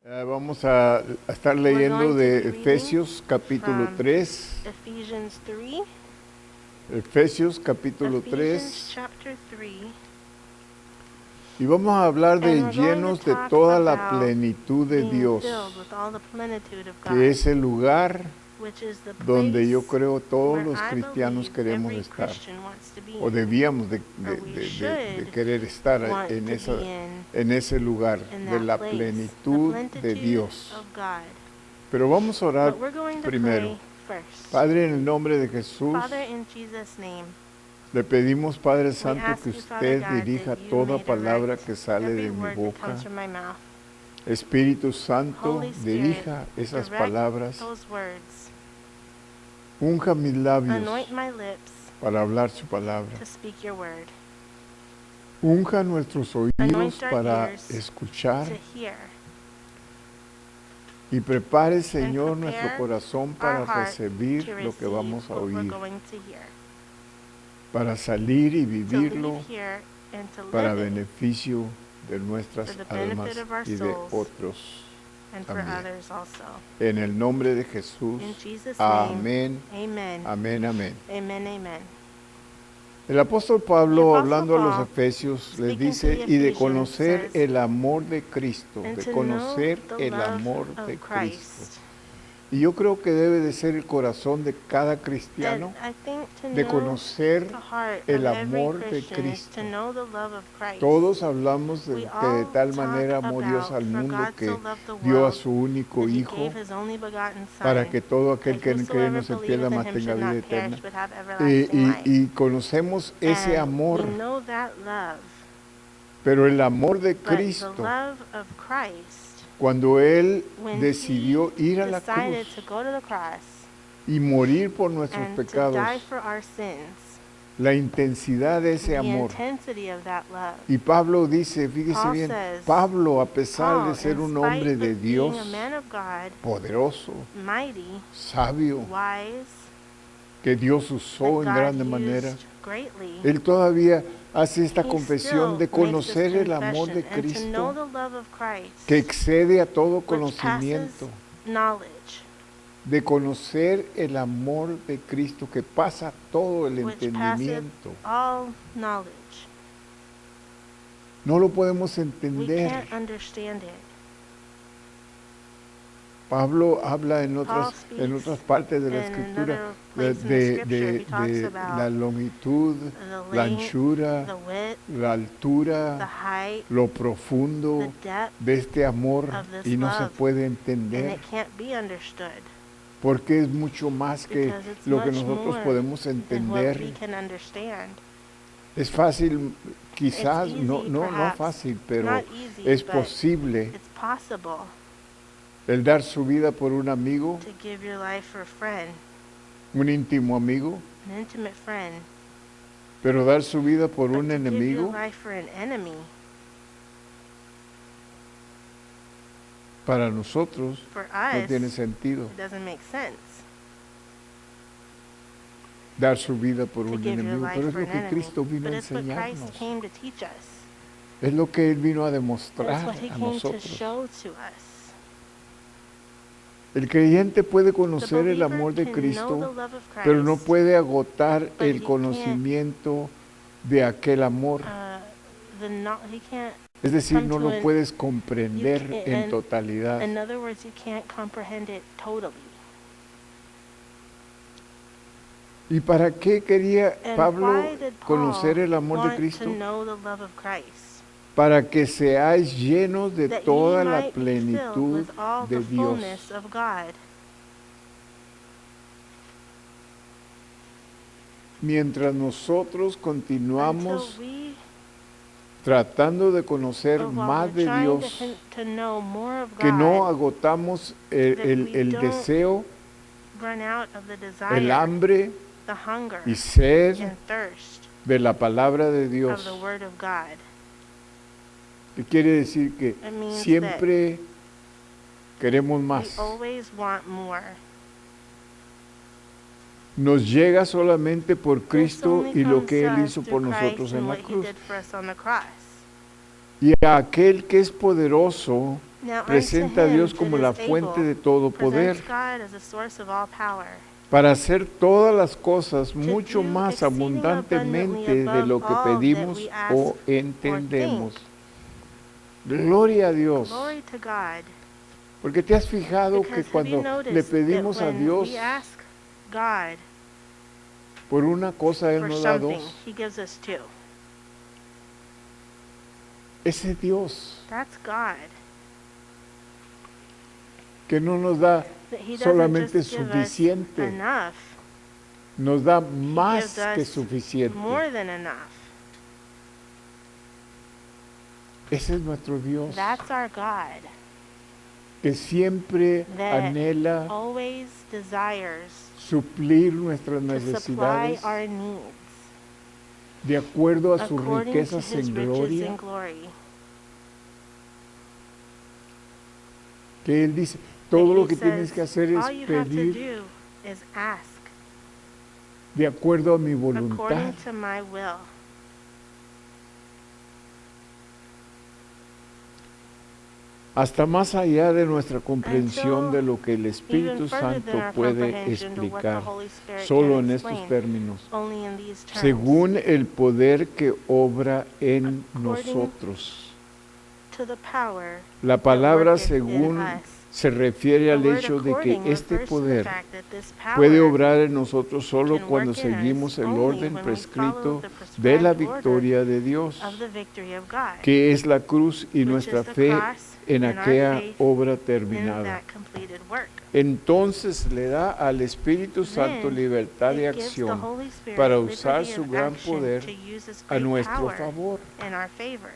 Vamos a estar leyendo de Efesios capítulo 3. Ephesians 3. Efesios capítulo 3. Ephesians chapter 3. Y vamos a hablar de And we're going llenos to de talk toda la about plenitud de being Dios, filled with all the plenitude of God, que es el lugar which is the donde yo place creo todos where los I cristianos believe queremos every estar, Christian wants to be o in, debíamos de or we should querer estar want en, to esa, be in ese lugar in de that la place, the plenitud de plenitude Dios. of God. Pero vamos a orar But we're going to primero. pray first. Padre, en el nombre de Jesús, Father, in Jesus' name, le pedimos, Padre we Santo, ask que you, Father usted God, dirija that you toda may palabra direct que sale every de mi word that boca. comes from my mouth. Espíritu Santo, Holy Spirit, dirija esas direct palabras. those words. Unja mis labios Anoint my lips para hablar su palabra. to speak your word, Unja nuestros oídos Anoint our para ears escuchar. to hear, Y prepare, Señor, prepare nuestro corazón para our heart recibir to lo que receive vamos a what we're oír, going to hear, para salir y to vivirlo leave here and to para live it, beneficio de nuestras for the almas benefit of our y de souls otros. and for También. others also. En el nombre de Jesús. In Jesus' name, Amén, amen. amén, amén. Amen, amen. El apóstol Pablo, The Apostle hablando a los Paul, Efesios, les speaking to dice, the y de Ephesians, conocer says, el amor de Cristo, and de to know conocer the el love amor of de Cristo. Christ. Y yo creo que debe de ser el corazón de cada cristiano, And I think to de know conocer the heart el of every amor de Christian is Cristo. to know the love of Christ. Todos hablamos de We que de all tal talk manera amó Dios about, al for mundo God que so loved the dio a world su único that he Hijo gave his only begotten Son, para que todo aquel that que en cree whosoever no se pierda, believeth in mas him tenga should vida not perish eterna. but have everlasting life. Y conocemos ese And amor, we know that love, pero el amor de but the Cristo, love of Christ, cuando Él when decidió he ir a la decided cruz to go to the cross y morir por nuestros and to pecados, die for our sins, la intensidad de ese the amor. intensity of that love. Y Pablo dice, fíjese Paul bien, says, Pablo, a pesar Paul, de ser in un spite hombre de of Dios, being a man of God, poderoso, mighty, sabio, wise, que Dios that usó en God grande manera, used greatly, él todavía hace esta he confesión still de makes conocer this el amor de confession and to know Cristo, the love of Christ, que excede a todo which conocimiento, passes knowledge, de conocer el amor de Cristo que pasa todo el which passeth entendimiento. all knowledge. No lo podemos We entender. can't understand it. Pablo habla en Paul otras speaks partes de la in Escritura another de, place in the de- Scripture. de- He talks de about la longitud, the la length, anchura, the width, la the altura, height, lo the profundo depth, de este amor, of this y no se love. puede and entender it can't be understood porque es mucho más que because it's lo que much nosotros more podemos than what we entender. can understand. Es fácil, quizás, It's no, easy, no perhaps. fácil, pero Not easy, es but posible it's possible el dar su vida por un amigo, to give your life for a friend, un íntimo amigo, an intimate friend, pero dar su vida por but un to give your enemigo, life for an enemy. para nosotros For no us, tiene sentido. it doesn't make sense Dar su vida por to un give your enemigo, life pero es for lo an que enemy. Cristo vino But a it's what Christ enseñarnos. came to teach us. Es lo que Él vino a That's demostrar what he a came to nosotros. show to us. El creyente puede The conocer el believer amor de can know the Cristo, love of Christ, pero no puede agotar but he el can't, conocimiento de aquel amor. he can't. Es decir, come no to lo an- puedes comprender can't- en and- totalidad. In other words, you can't comprehend it totally. ¿Y para qué quería And Pablo why did Paul conocer el amor de want Cristo? to know the love of Christ? Para que seáis llenos de That toda ye la might be filled plenitud with all de the Dios. fullness of God. Mientras nosotros continuamos Until we, tratando de conocer while más we're de trying Dios, to know more of que no God, agotamos that we el don't deseo, run out of the el desire, hambre the hunger, y sed and thirst de la palabra de of Dios. the Word of God. Que quiere decir que It means siempre queremos We más. always want more. Nos llega solamente por This Cristo only y lo comes que to Él us hizo through por Christ nosotros and en la what He cruz. did for us on the cross. Y a aquel que es poderoso Now presenta a unto him Dios that como is la fuente able de todo poder, presents God as the source of all power, para hacer todas las cosas to mucho do más exceeding abundantly abundantemente de above lo que all that pedimos we ask o or think. entendemos. Gloria a Dios. Glory to God. Porque te has fijado que Because have you cuando le noticed that pedimos a when Dios we ask God por una cosa, Él for nos da something, dos. He gives us two. Ese Dios That's God. que no nos da That He doesn't solamente just give us suficiente, enough, nos da He más gives que us suficiente. more than enough. Ese es nuestro Dios, That's our God, que siempre that anhela always desires suplir nuestras to supply necesidades our needs de acuerdo a sus according to riquezas His en riches gloria. and glory. Que Él dice, todo That lo He que tienes says, que hacer es all you have to pedir do is ask de acuerdo a mi voluntad. according to my will. Hasta más allá de nuestra comprensión Until de lo que el Even Espíritu further than Santo our puede comprehension to what the explicar, Holy Spirit solo can en estos explain, términos, only in these terms. según el poder que obra en According nosotros. To the power La that palabra worketh in según us. se refiere The al word hecho de according que este refers to the poder fact that this power puede obrar en nosotros solo can cuando work in us seguimos el only orden when we prescrito follow the de la prescribed victoria de Dios, of the victory of God, que es la cruz y which nuestra is the fe cross en and our aquella faith obra in terminada. that completed work. Entonces le da al Espíritu Santo Then libertad de it gives the acción Holy Spirit para liberty usar of su gran action poder to use His a great nuestro power favor. in our favor.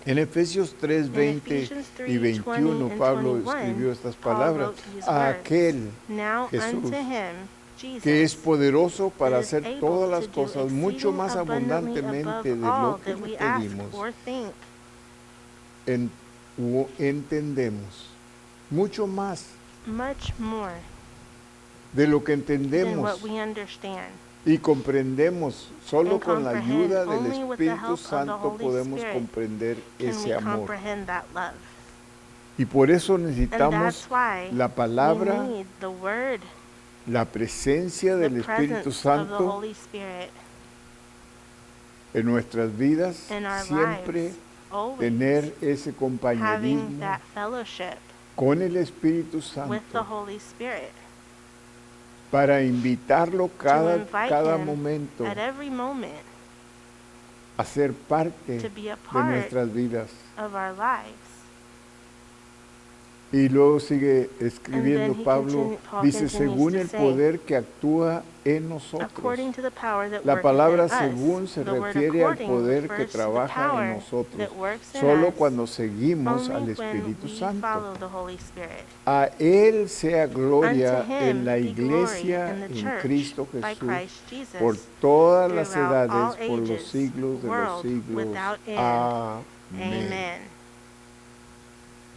En Efesios 3, In 20 Ephesians y 3, 20 21, and Pablo 21, escribió estas Paul palabras: wrote these a words. aquel Now Jesús, unto Him, Jesus, que es poderoso para that is hacer able todas to las do cosas mucho exceeding más abundantly abundantemente above de all lo que that le we ask pedimos or think, o entendemos. Mucho más much more de lo que than entendemos what we understand. y comprendemos. Solo And con la comprehend. ayuda del Only with the Espíritu help of the Santo Holy podemos Spirit comprender can ese we amor. comprehend that love. Y por eso And necesitamos that's why la palabra, we need the Word, la presencia the del Espíritu presence of the Santo Holy Spirit en nuestras vidas, in our siempre lives, always tener ese having compañerismo that fellowship con el Espíritu with the Santo Holy Spirit, para invitarlo to cada invite Him momento at every moment a ser parte to be a de part nuestras vidas. of our lives. Y luego sigue escribiendo Paul dice, continues según to el say, poder que actúa en nosotros. according to the power that La worketh palabra in us. según se The word refiere al according poder que refers to the trabaja en power nosotros, that works in solo us cuando seguimos only al when Espíritu we Santo. follow the Holy Spirit. A Él sea gloria Unto Him en la be iglesia, glory in the en church Cristo by Jesús, Christ Jesus, por todas las throughout all edades, por los ages, siglos de los world siglos. without end. Amén. Amen.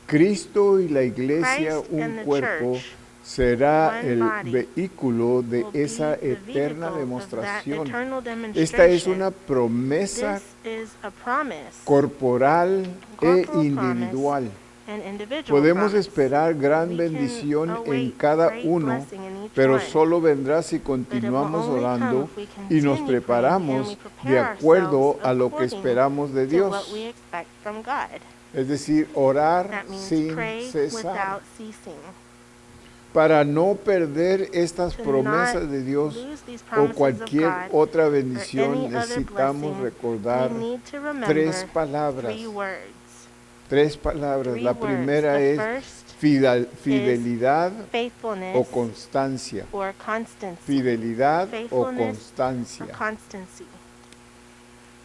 Cristo y la iglesia, Christ un and the cuerpo, church, será one el body, vehículo de will be esa the eterna vehicle of that demostración. eternal Esta es demonstration. una promesa This is a promise, corporal e corporal individual. promise, an individual Podemos promise. esperar gran We can bendición en await cada great uno, blessing in each pero one. solo vendrá si But it will continuamos only come orando if we y nos continue preparamos praying and we de prepare acuerdo ourselves a lo que according esperamos de to Dios. what we expect from God. Es decir, orar That means sin pray cesar, without ceasing. para no perder estas To promesas not de Dios lose these o promises of cualquier God otra or bendición. any other Necesitamos blessing. recordar We need to remember tres palabras. three words. Tres palabras. Three La words. primera The es first fidelidad faithfulness o constancia. or constancy. Fidelidad o Faithfulness constancia. or constancy.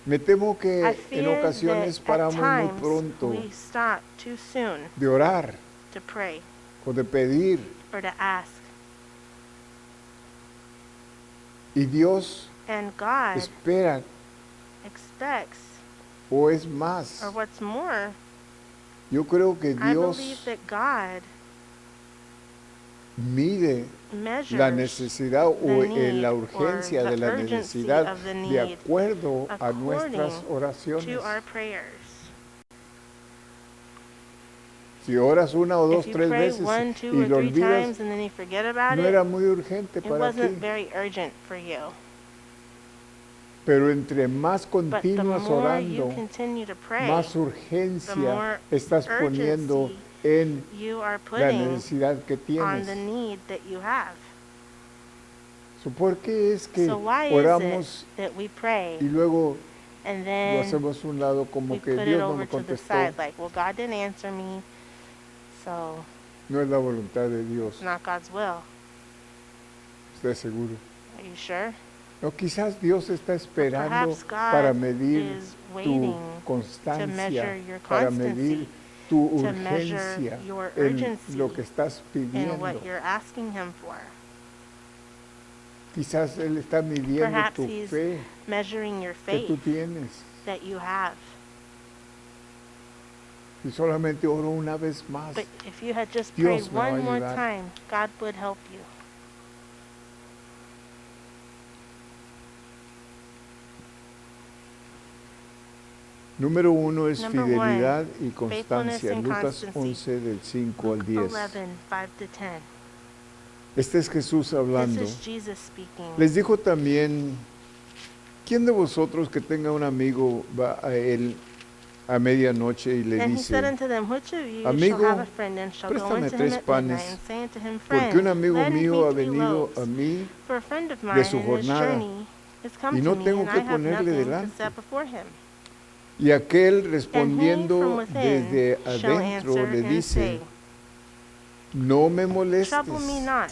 Me temo I que en fear ocasiones that at paramos muy times pronto we stop too soon de orar to pray o de pedir, or to ask. y Dios And God espera, expects, o es más. or what's more, Yo creo que I Dios believe that God mide la measures necesidad o the need la or urgencia the de la urgency necesidad of the de need acuerdo a according nuestras oraciones. to our prayers. Si oras una o dos, If you tres pray veces 1, y 2, or lo 3 olvidas, times and then you forget about no it, era muy urgente it para ti. wasn't very urgent for you. Pero entre más But the continúas more you orando, continue to pray, más the urgencia more estás poniendo urgency en you are la putting necesidad que on tienes. the need that you have. ¿Por qué es que So why is oramos it that we pray y luego and lo then hacemos a un lado we como que put it Dios no over me to the contestó? side like, well, God didn't answer me, so No es la voluntad de Dios, it's not God's will. estoy seguro. Are you sure? O quizás Dios está esperando Perhaps para God medir is tu waiting to constancia, measure your para medir constancy, tu to measure urgencia your en urgency lo que estás in pidiendo. what you're asking Him for. Quizás Él está midiendo Perhaps tu He's fe measuring your que tú faith tienes. that you have. Y solamente oro una vez más. But if you had just Dios prayed me va a one more ayudar. time, God would help you. Número 1 es Number fidelidad y faithfulness constancia. and Lucas constancy. 11 del 5 al Luke 10. 11, 5 to 10. Este es Jesús This hablando. is Jesus speaking. Les dijo también, ¿quién de vosotros que tenga un amigo va a él a medianoche y le And he said dice, unto them, which of you Amigo, shall have a friend and shall go préstame unto him 3 at panes, midnight and say unto him, Friend, porque un amigo lend mío me ha 3 venido loaves, a mí for a friend of de mine su in his jornada, journey is come y to no me, tengo and que I have ponerle nothing delante? to set before him. Y aquel And he respondiendo from within desde shall adentro answer le and dice, say, no me Trouble molestes, me not,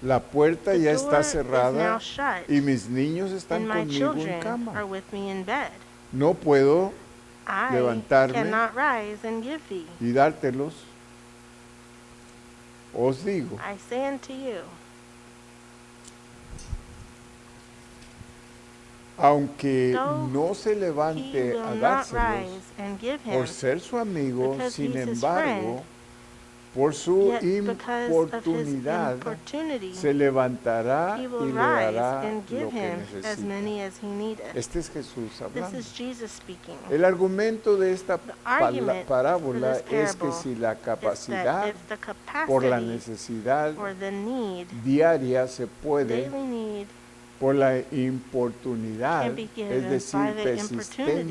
la puerta the ya door está is now cerrada shut, y mis niños están and my conmigo en children are cama. with me in bed. No puedo I levantarme cannot rise and give thee. y dártelos. Os digo, I say unto you, aunque though no se he levante will a not dárselos rise and give him, por ser su amigo, because sin he's his embargo, por su yet because of his importunidad, importunity, se levantará he y will le rise dará and give lo que him as necesita. many as he needeth. Este es Jesús This hablando. is Jesus speaking. El argumento de esta argument parábola for this es que parable si la Is that capacidad if the por la capacity necesidad or the need, diaria se puede, daily need, por la importunidad, can be es given decir, by the opportunity,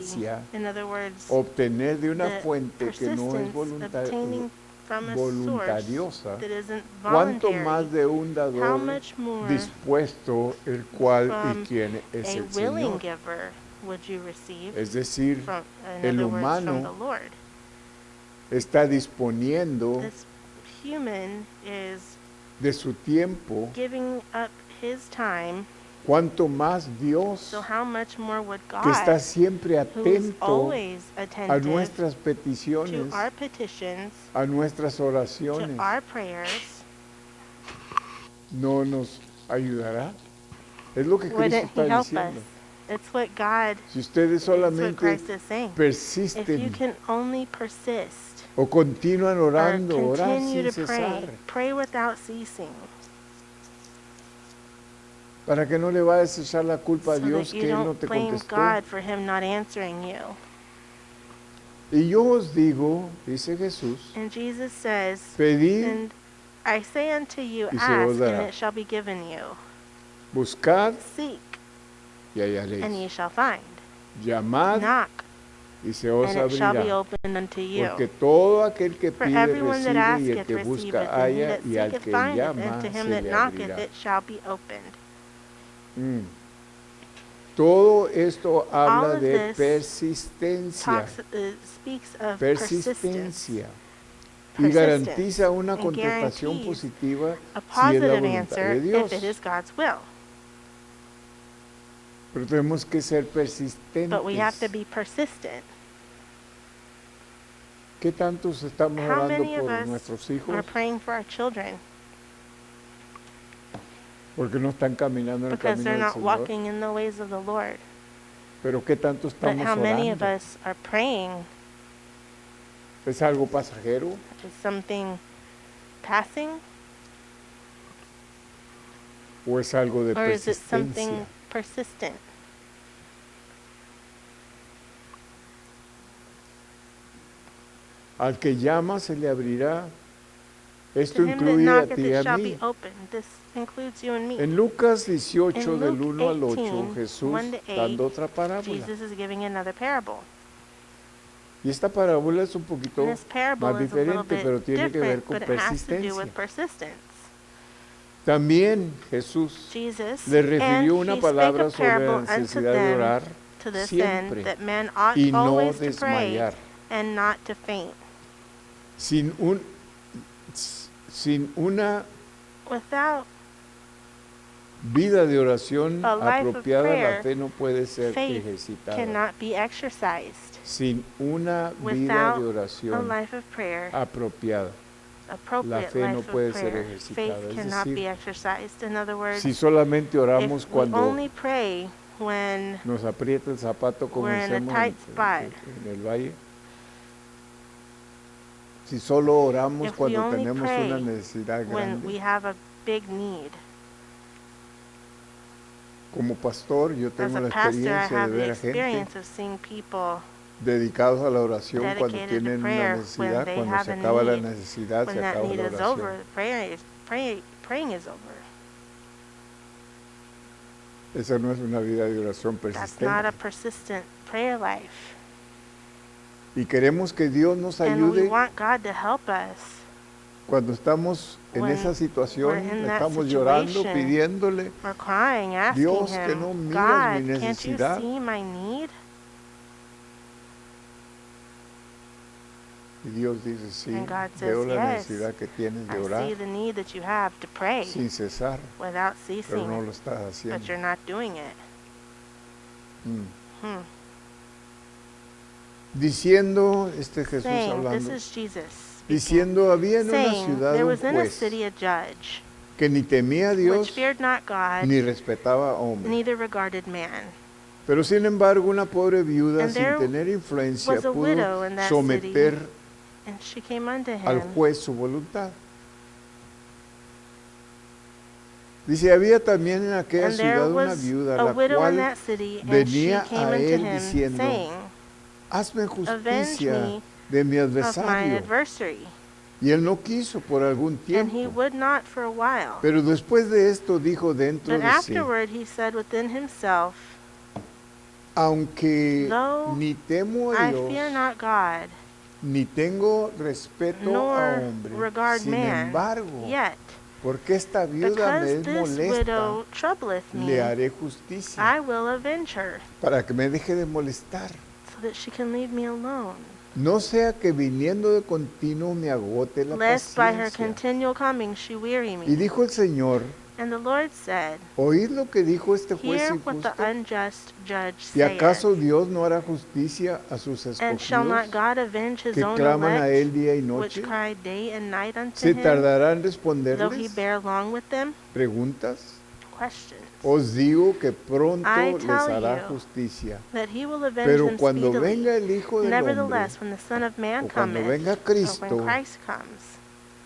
persistencia, in other words, obtener de una the fuente que no es persistence obtaining from a source voluntariosa, that isn't cuánto voluntary, más de un how dador much more dispuesto, el cual from y quien es a el willing Señor. giver would you receive Es decir, from, in el other words, from the humano Lord. está disponiendo This human is de su tiempo, giving up his time, cuanto más Dios, so how much more would que está God, siempre who is atento always a attentive nuestras to peticiones, our petitions, a nuestras to oraciones, our prayers, no nos ayudará. Es lo que Cristo wouldn't está he help us? diciendo. It's what God, Si ustedes it's what solamente Christ is saying. If you persisten can only persist o continúan or orando, orar continue sin to pray, cesar, pray without ceasing, para que no le vayas a echar la culpa a so Dios that you que Él no don't te blame contestó. God for him not answering you. Y yo os digo, dice Jesús, And Jesus says, pedid, and I say unto you, y se os ask, dará. and it shall be given you. buscad Seek, y hallaréis. and ye shall find. Llamad Knock, y se os and it shall be abrirá. opened unto you. Porque todo aquel que For pide everyone that recibe, y el asketh que receiveth, busca and he halla, that y al seeketh que findeth, llama and to him se that le knocketh abrirá. it shall be opened. Todo esto All habla of de this persistencia, Speaks of persistence, persistencia, y persistence, garantiza una and contestación guarantees positiva a si es la positive voluntad answer de Dios. if it is God's will. Pero tenemos que ser But we have to persistentes. be persistent. ¿Qué tantos estamos How orando many of por us nuestros are hijos? praying for our children Porque no están caminando en el because camino they're del not Señor. walking in the ways of the Lord? Pero ¿qué tanto But estamos how many of orando? us are praying? ¿Es algo pasajero? Is something passing, ¿O es algo de or is it persistencia? something persistent? Al que llama se le abrirá. Esto To him that incluye a knocketh ti y it a shall mí. be opened. This includes you and me. En Lucas 18, In del Luke 1 al 8, 18, Jesús 1 to 8, dando otra parábola. Jesus is giving another parable. Y esta parábola es un poquito And this parable más is a little diferente, bit pero tiene que ver different, con but it has to do persistencia. with persistence. También Jesús Jesus, le and refirió una he spake palabra a sobre la parable unto necesidad de them orar to this siempre end, that men ought y no always to pray desmayar. and not to faint. Sin una Without vida de oración a life of apropiada, la prayer, fe no puede ser faith ejercitada. cannot be exercised. Sin una vida Without de a oración life of prayer, apropiada, appropriate fe no life puede of ser prayer, ejercitada. faith Es cannot decir, be exercised. In other words, si solamente oramos if we cuando only pray when nos aprieta el zapato, como we're in a decimos tight spot, en el valle, si solo oramos if we cuando only tenemos pray una necesidad when we grande, have a big need. como pastor yo As tengo a la pastor, I experiencia de have the ver a gente experience of seeing people dedicados a la oración cuando dedicated to tienen una prayer when necesidad, they cuando have se a acaba la need. necesidad, When se that acaba need la is oración. over, praying is over. Esa no es una vida de oración That's not a persistente. persistent prayer life. Y queremos que Dios nos And we ayude want God to help us cuando estamos en when esa situación, we're in that estamos llorando, situation. pidiéndole. We're crying, asking Dios, que Him, no miras mi God, can't you necesidad. see my need? Y Dios dice, sí, And God veo says, la yes, necesidad que tienes de I orar see the need that you have to pray sin cesar, without pero ceasing, no lo estás haciendo. but you're not doing it. Mm. Diciendo, Jesús Saying, this hablando, is Jesus speaking, diciendo, había en una saying, ciudad there un was in a juez city a judge, que ni temía a which Dios feared not God, ni respetaba a hombre. neither regarded man. Pero sin embargo, una pobre viuda And sin there tener influencia was a pudo widow in that someter And she came unto al him. juez su voluntad. Dice, había también en aquella And there ciudad una was viuda, a la widow in cual that city, and she venía came a unto él him, diciendo, saying, hazme avenge justicia me de mi of my adversario. adversary. Y él no quiso por algún And he tiempo. would not for a while. Pero después de esto dijo dentro But de sí, afterward he said within himself, aunque Though ni temo a I Dios, fear not God, ni tengo respeto a nor hombre, regard sin man, embargo, yet, porque esta viuda me because es this molesta, widow troubleth le me, haré justicia I will avenge her, para que me deje de molestar. so that she can leave me alone, No sea que viniendo de continuo me agote la lest by her paciencia. continual coming she weary Y me. dijo el Señor, And the Lord said, oíd lo que dijo este juez hear what injusto. the unjust judge ¿Y saith. acaso Dios no hará justicia a sus And shall not escogidos God avenge his que own claman a Él elect, día y which noche? cry day and night unto ¿Se him, tardará en though he responderles? bear long with them? ¿Preguntas? Questions. Os digo que pronto I les tell hará you justicia. That he will avenge Pero them cuando speedily. venga el Hijo del Hombre, Nevertheless, when the Son of Man o cuando cometh, venga or Cristo, when Christ comes,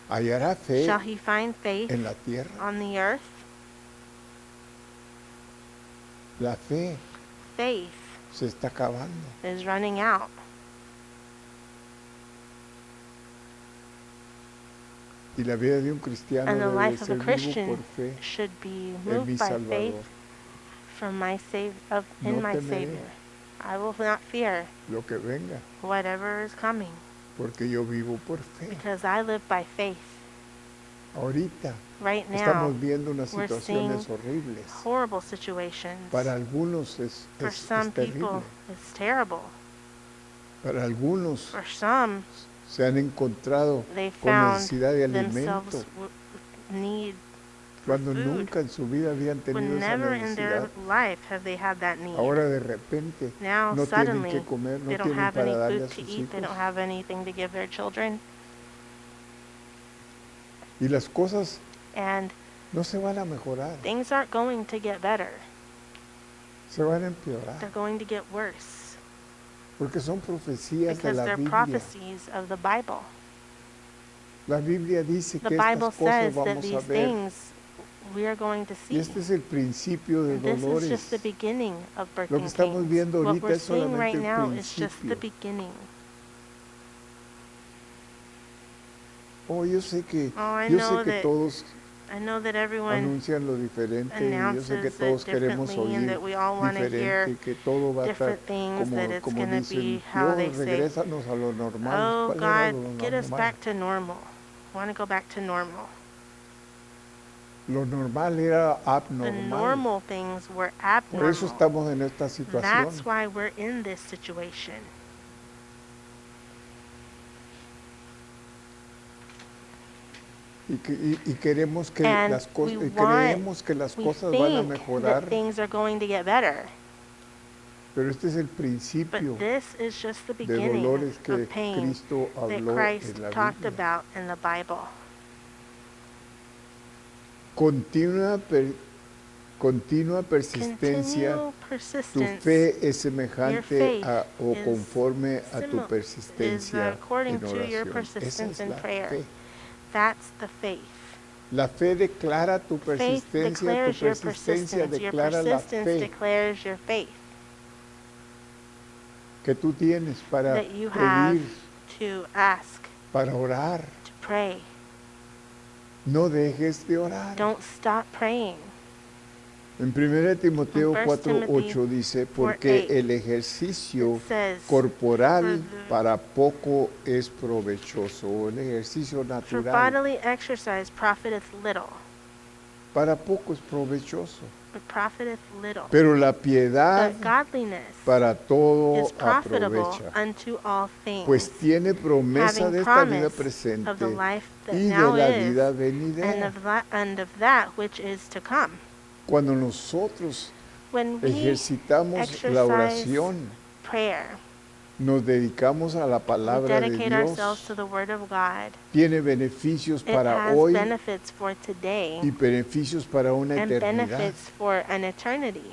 hallará fe shall he find faith en la tierra. on the earth? La fe Faith se está acabando. is running out. Y la vida de un cristiano And the debe life of ser a vivo Christian por fe should be en mi moved by Salvador. faith from my in No my temeré Savior. I will not fear lo que venga, whatever is coming, porque yo vivo por fe. because I live by faith. Ahorita Right now, estamos viendo unas we're situaciones seeing horribles. horrible situations. Para algunos For es some terrible. people, it's terrible. Para algunos For some, se han encontrado they con found necesidad de themselves alimento need cuando food, nunca en su vida habían tenido when esa never in their necesidad. life have they had that need. Ahora de repente Now no tienen suddenly que comer, no they don't tienen have any para darle a food to sus eat, they hijos. don't have anything to give their children, Y las cosas and no se van a mejorar, things aren't going to get better. se van a empeorar, They're going to get worse porque son profecías de because la they're Biblia. prophecies of the Bible. La Biblia dice The que Bible estas cosas says that vamos a these ver. things we are going to Y see. este es el principio de And this is dolores. just the beginning of Lo birthing que estamos pains. viendo What ahorita we're es seeing solamente right el now is just the principio. beginning. Oh, yo sé que, Oh, I yo know sé que that todos I know that everyone anuncian lo diferente y yo sé que announces it todos queremos differently and oír that we all want to hear diferente y que todo va a estar different things, that it's como going to dicen, be how they Dios, say, regrésanos a lo normal. oh ¿Cuál era God, lo get us normal? back to normal. I want to go back to normal. Lo normal era The abnormal. normal things were Por eso abnormal. estamos en esta situación. That's why we're in this situation. Y queremos que And las cosas, we creemos que las we cosas van a think mejorar, that things are going to get better. pero este es el principio But this is just the de beginning dolores que of pain Cristo that habló Christ en la talked Biblia. about in the Bible. Continua persistencia. Continual Tu persistence. fe es Your semejante faith o is conforme a tu is persistencia according en to your oración. Esa persistence es in la prayer. fe. That's the faith. La fe declara tu Faith persistencia, tu declares your persistencia persistence. Your declara la persistence fe declares your faith que tú tienes para that you have pedir, to ask, para orar. to pray. No dejes de orar. Don't stop praying. En 1 Timoteo In 1 Timothy 4:8 dice, porque 4:8, el ejercicio it says, corporal for para poco es provechoso, o el ejercicio For natural bodily exercise profiteth little. para poco es provechoso. It profiteth little. Pero la piedad But godliness para todo is profitable aprovecha, unto all things, pues tiene promesa having de esta vida promise presente of the life that y de now la is, vida and venidera. of that which is to come. Cuando nosotros When we ejercitamos la exercise oración, prayer, nos dedicamos a la we palabra de dedicate ourselves Dios, to the Word of God. tiene beneficios It para has hoy benefits for y today beneficios para una and eternidad. benefits for an eternity.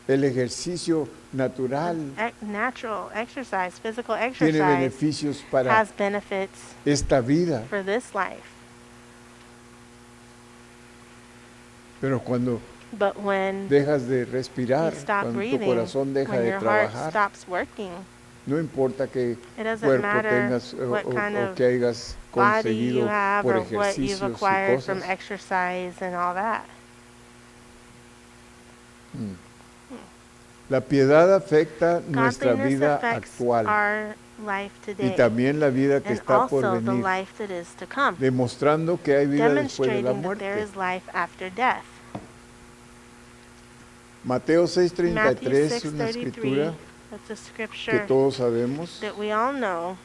El ejercicio natural Natural exercise, physical tiene exercise, beneficios para has benefits esta vida, for this life. pero cuando But when dejas de respirar, you stop cuando tu breathing, corazón deja when de your heart trabajar, stops working, no importa qué it doesn't cuerpo matter tengas what kind o of que hayas body you conseguido have por or what you've ejercicios y acquired from cosas. exercise and all that. La piedad afecta nuestra Godliness vida affects actual our life y today también la vida que and está por also the venir, life that is to come, demostrando que hay vida después de la demonstrating that there muerte. is life after death. Mateo Matthew 6:33 es una 6:33, escritura that's a que scripture todos sabemos, that we all know,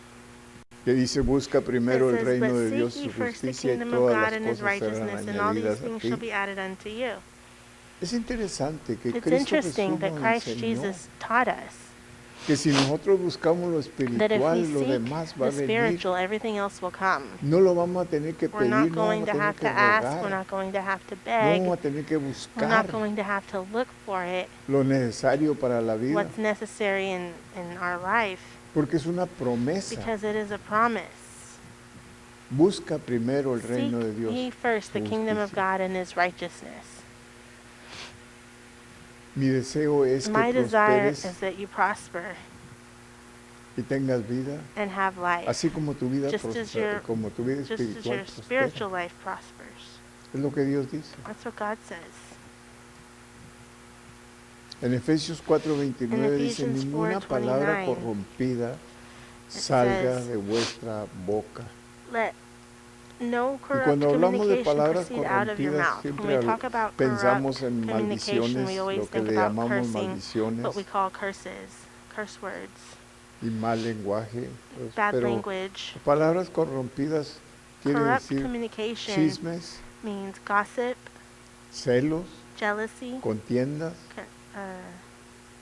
que dice, busca that primero el says, reino "But de Dios seek y ye su first the justicia y kingdom of todas God las and His cosas serán righteousness, and all these añadidas a things ti." shall be added unto you." Es interesante que It's Cristo interesting Jesús that nos Christ enseñó Jesus taught us que si nosotros buscamos lo that if we espiritual, lo seek demás va a the venir. spiritual, everything else will come. No lo vamos a tener que We're pedir, not no going vamos to a tener have que to ask, we're rogar, not going to have to no beg, vamos a tener que we're buscar not going to have to look for it, lo necesario para la vida, what's necessary in our life, porque es una promesa. because it is a promise. Busca primero el reino de Seek Dios, ye first the su kingdom of justicia. God and His righteousness. Mi deseo es que My desire prosperes is that you prosper y tengas vida, and have life, así como tu vida just as your como tu vida just as espiritual your prospera. spiritual life prospers. Es lo que Dios dice. That's what God says. En Efesios 4:29 dice, Ephesians ninguna palabra 4:29, corrompida salga says, de vuestra boca. Let no Y corrupt cuando hablamos de communication palabras proceed out of your corrompidas, mouth. When siempre we talk about pensamos corrupt en communication, maldiciones, we always lo que think le about llamamos cursing, maldiciones what we call curses, curse words, y mal lenguaje. Pues, bad pero language. palabras corrompidas quiere Corrupt decir communication chismes, means gossip, celos, jealousy, contiendas, uh,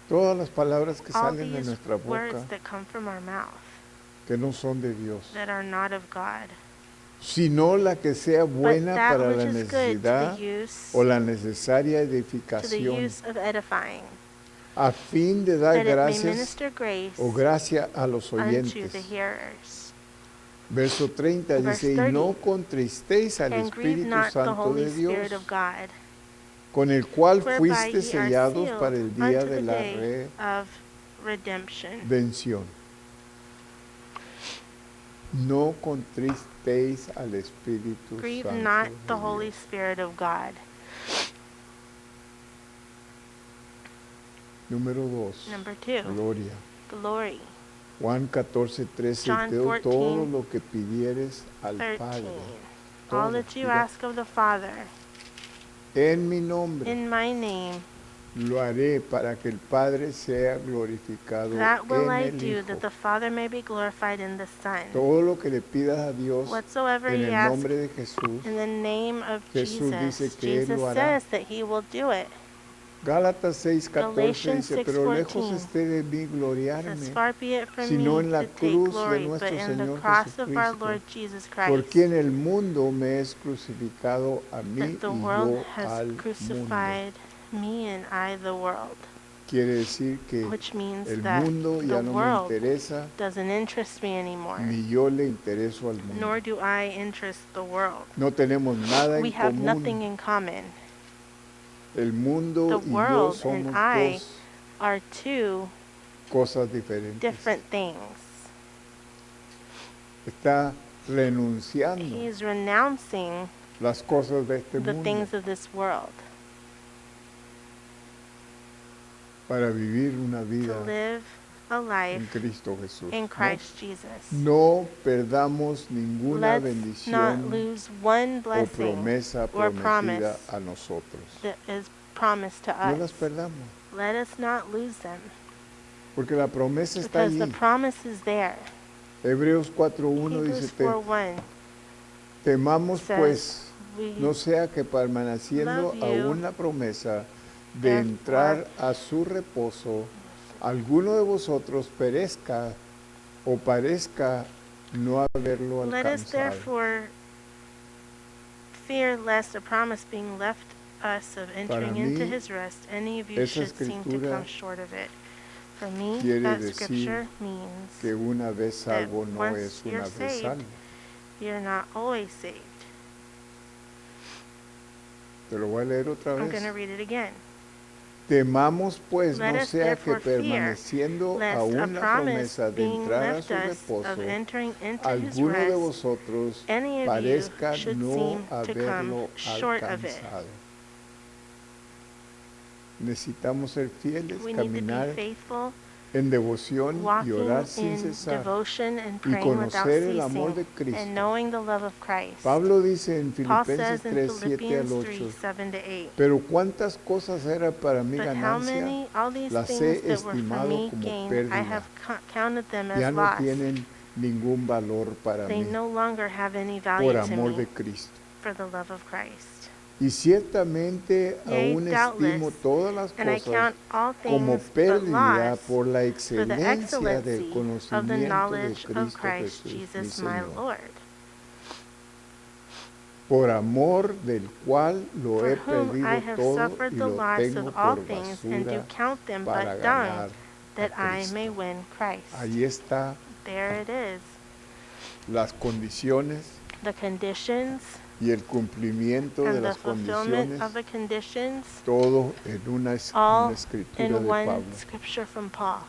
todas las palabras que all salen de these nuestra words boca that come from our mouth que no son de Dios, that are not of God. sino la que sea But buena that para which la is good to necesidad the use, o la necesaria to the edificación, use of edifying, a fin de dar that it may gracias minister grace o gracia a los unto oyentes. the hearers. Verso 30 Verse dice, y 30, no contristéis al And grieve Espíritu not the Santo Holy de Dios, Spirit of God, con el cual whereby fuiste ye are sellados sealed para el día unto de the la day of redemption. redención. No contristéis quebrantéis al Espíritu Grieve Santo not de the Holy Dios. Spirit of God. Número 2. Number 2, Gloria. glory. Juan 14:13. John Todo 14, lo que pidieres al 13. Padre. All Todo. that you Mira, ask of the Father en mi nombre in my name, lo haré para que el Padre sea glorificado that will en I el do, Hijo. that the Father may be glorified in the Son. Todo lo que le pidas a Dios Whatsoever en ye el ask nombre de Jesús, in the name of Jesús dice Jesus, que Él Jesus lo hará. says that he will do it. Gálatas 6:14 Galatians dice, pero lejos 6:14 esté de mí says, gloriarme, far be it from sino me en la to take cruz de glory, but nuestro in the Señor cross of our Jesucristo, Lord Jesus por Christ, quien el mundo me es crucificado a mí that the y world yo has al mundo. crucified me and I the world. Quiere decir que Which means el that mundo the ya no me world interesa, doesn't interest me anymore, ni yo le intereso al mundo. nor do I interest the world. No tenemos nada We en have nothing común. in common. El mundo The y yo world and somos I dos are two cosas diferentes. different things. Está renunciando He is renouncing las cosas de este the mundo things of this world para vivir una to vida live a en life Cristo Jesús. in Christ Jesus. No perdamos ninguna Let's not bendición lose one o blessing promesa or prometida promise a nosotros. that is promised to No las us. perdamos, Let us not lose them, porque la promesa está because the allí. promise is there. Hebreos 4:1 Hebrews dice, 4:1 temamos says, pues, we no sea que permaneciendo love you aún la promesa de entrar a su reposo, alguno de vosotros perezca o parezca no haberlo let us alcanzado. therefore fear lest a promise being left us of entering into mí, his rest, any of you esa should seem to escritura come short of it. For me, quiere that decir scripture means Que una vez that salvo no once es you're una vez saved, salvo. you're not always saved. Te lo voy a leer otra I'm vez. going to read it again. Temamos pues Let no us sea que therefore fear, permaneciendo lest a aún la promise promesa de being entrar a left su us reposo, of entering into his alguno de rest, vosotros any of parezca you should no seem to come haberlo short of it. alcanzado. Necesitamos ser fieles, We need to be caminar faithful, en devoción y walking orar sin in cesar. devotion and y praying without conocer el amor de ceasing, Cristo. and knowing the love of Christ. Pablo dice en Paul Filipenses says in 3, 7 Philippians al 3, 8, 7 to 8, pero cuántas cosas era para mi but how ganancia, many, all these las things he that were for estimado me como gain, I pérdida. have counted them Ya as no loss. tienen ningún valor para They mí no longer have any value por to amor me de Cristo. for the love of Christ. Y ciertamente Yea, aún doubtless, estimo todas las And I cosas count all como things but pérdida loss por la for the excelencia del excellency of the conocimiento de knowledge of Cristo Christ Jesús, mi Jesus my Señor, Lord, por amor del cual lo for he whom I perdido have todo suffered y the lo loss tengo of all por things, and do basura count them para but dung, ganar that a I Cristo. may win Christ. Ahí está There it is. las condiciones The conditions y el cumplimiento de and the las fulfillment condiciones, of the conditions, todo en una all escritura in de one Pablo. scripture from Paul.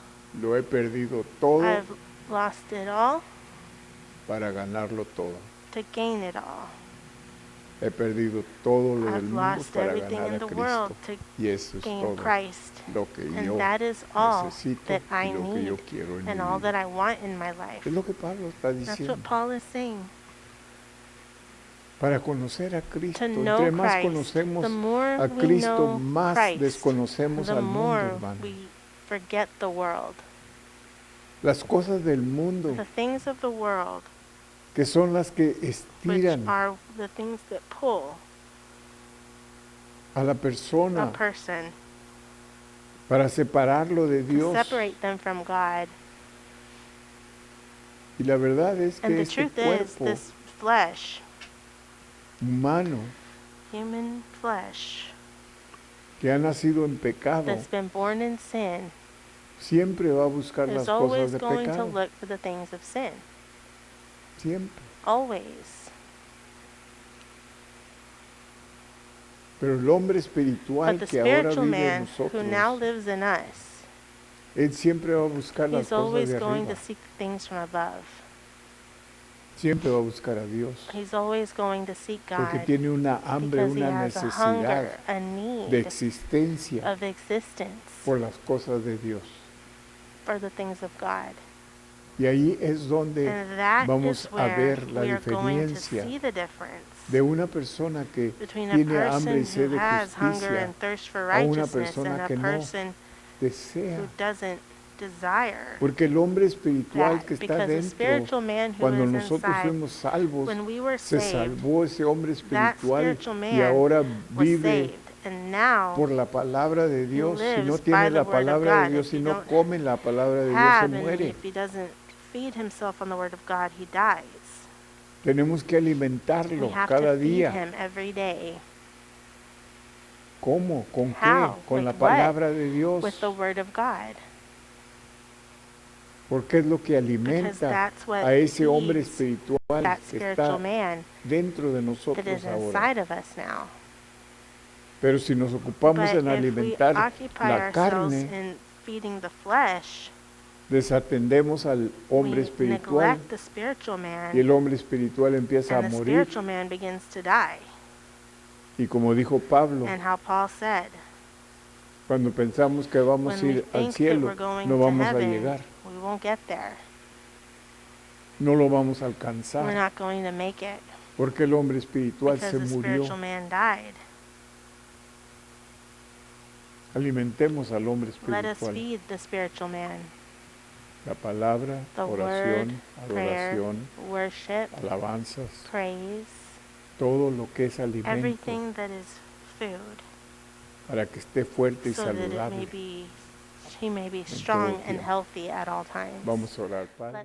Lo he perdido todo I've lost it all para ganarlo todo. to gain it all. He perdido todo lo del I've mundo lost para everything ganar in a the Cristo. world to Y eso es gain todo Christ. lo que yo And that is all necesito that I y lo que yo need quiero en mi and all that vida. I want in my life. Es lo que Pablo está That's diciendo. what Paul is saying. Para conocer a Cristo, To know entre más Christ, conocemos the more a we Cristo, know más Christ, desconocemos the al mundo, more hermano. we forget the world. Las cosas del mundo, The things of the world, que son las que which estiran are the things that pull a la a persona person, para separarlo de to Dios. separate them from God. Y la verdad es And que the este truth is, cuerpo this flesh, humano human flesh, que ha nacido en pecado that's been born in sin, siempre va a buscar las is cosas always de going to pecado. look for the things of sin. Siempre. Always. Pero el hombre But espiritual the que ahora spiritual vive en man who now nosotros, lives in us, él siempre va a buscar las he's cosas always de going arriba. to seek things from above. siempre va a buscar a Dios, He's always going to seek porque God tiene una hambre, because he una has a necesidad hunger, a de need existencia of existence por las cosas de Dios. for the things of God. Y ahí es donde And that vamos is a where ver la we are going to diferencia see the difference de una persona que between a tiene hambre y person sed who de has hunger justicia and thirst for a una righteousness and persona a que no person desea. who doesn't desire Porque el hombre espiritual that. que está Because the dentro, spiritual man who cuando is nosotros inside, fuimos salvos, when we were se saved, salvó ese hombre that espiritual spiritual y man ahora was vive saved. And now por la palabra de he Dios. Si no lives tiene by the la word of palabra de God. Dios, If si you no don't come la palabra de Dios, se have, and muere. if he doesn't feed himself on the word of God, he dies. Tenemos que We alimentarlo have cada to feed día. him every day. ¿Cómo? ¿Con qué? How? Con With la what? palabra de Dios. With the word of God. Porque es lo que Because alimenta that's what a ese hombre feeds espiritual that que spiritual está man dentro de that nosotros is ahora. inside of us now. Pero si nos ocupamos But en if we alimentar occupy la ourselves carne, in feeding the flesh, desatendemos al hombre we espiritual neglect the spiritual man, y el hombre espiritual empieza a and the morir. spiritual man begins to die. Y como dijo Pablo, And how Paul said, cuando pensamos que vamos a when we ir al think that cielo, we're going no to vamos a heaven, llegar, we won't get there. no lo vamos a We're alcanzar, not going to make it porque el hombre espiritual because se the murió. spiritual man died. Alimentemos al hombre Let us espiritual. feed the spiritual man. La palabra, The word, oración, prayer, adoración, worship, alabanzas, praise, todo lo que es alimento everything that is food, para que esté fuerte y so that saludable. he may be strong and tiempo. healthy at all times. Vamos a orar, Padre.